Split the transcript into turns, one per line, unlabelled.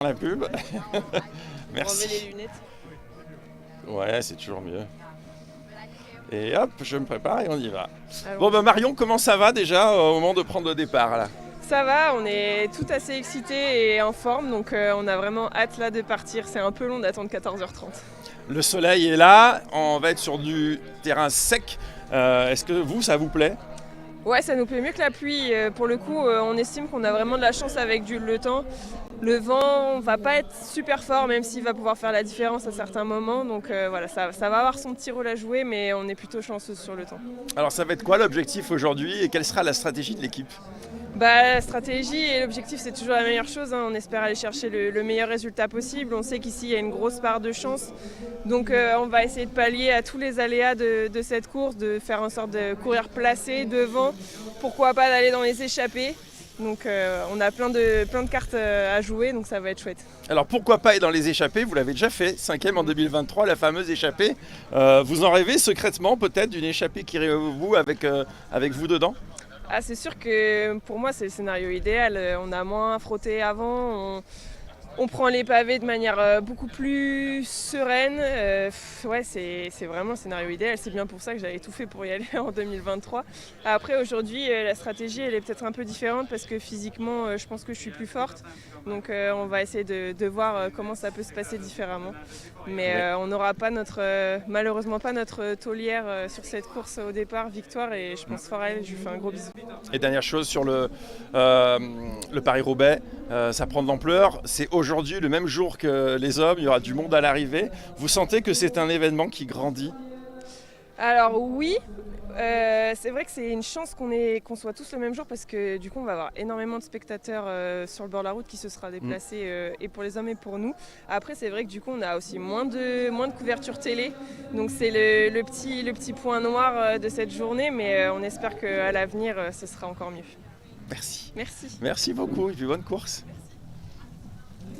La pub.
Enlever
Merci.
les lunettes.
Ouais, c'est toujours mieux. Et hop, je me prépare et on y va.
Allons.
Bon bah Marion, comment ça va déjà au moment de prendre le départ là?
Ça va, on est tout assez excités et en forme, donc on a vraiment hâte là de partir. C'est un peu long d'attendre 14h30.
Le soleil est là, on va être sur du terrain sec. Est-ce que vous, ça vous plaît?
Ouais, ça nous plaît mieux que la pluie. Pour le coup, on estime qu'on a vraiment de la chance avec le temps. Le vent va pas être super fort, même s'il va pouvoir faire la différence à certains moments. Donc voilà, ça va avoir son petit rôle à jouer, mais on est plutôt chanceuse sur le temps.
Alors ça va être quoi l'objectif aujourd'hui et quelle sera la stratégie de l'équipe?
La stratégie et l'objectif, c'est toujours la meilleure chose, hein. On espère aller chercher le meilleur résultat possible. On sait qu'ici, il y a une grosse part de chance. Donc on va essayer de pallier à tous les aléas de cette course, de faire en sorte de courir placé devant. Pourquoi pas d'aller dans les échappées. Donc on a plein de cartes à jouer, donc ça va être chouette.
Alors pourquoi pas être dans les échappées? Vous l'avez déjà fait, 5e en 2023, la fameuse échappée. Vous en rêvez secrètement peut-être d'une échappée qui irait au bout avec vous dedans?
Ah, c'est sûr que pour moi, c'est le scénario idéal. On a moins frotté avant. On prend les pavés de manière beaucoup plus sereine. Ouais, c'est vraiment le scénario idéal. C'est bien pour ça que j'avais tout fait pour y aller en 2023. Après, aujourd'hui, la stratégie, elle est peut-être un peu différente parce que physiquement, je pense que je suis plus forte. Donc, on va essayer de voir comment ça peut se passer différemment. Mais on n'aura pas malheureusement pas notre taulière sur cette course au départ, Victoire. Et je pense fort à elle. Je lui fais un gros bisou.
Et dernière chose sur le Paris-Roubaix, ça prend de l'ampleur. C'est aujourd'hui le même jour que les hommes, il y aura du monde à l'arrivée. Vous sentez que c'est un événement qui grandit?
Alors oui, c'est vrai que c'est une chance qu'on soit tous le même jour parce que du coup on va avoir énormément de spectateurs sur le bord de la route qui se sera déplacé et pour les hommes et pour nous. Après c'est vrai que du coup on a aussi moins de couverture télé, donc c'est le petit point noir de cette journée, mais on espère qu'à l'avenir ce sera encore mieux.
Merci.
Merci.
Merci beaucoup et puis bonne course.
Merci.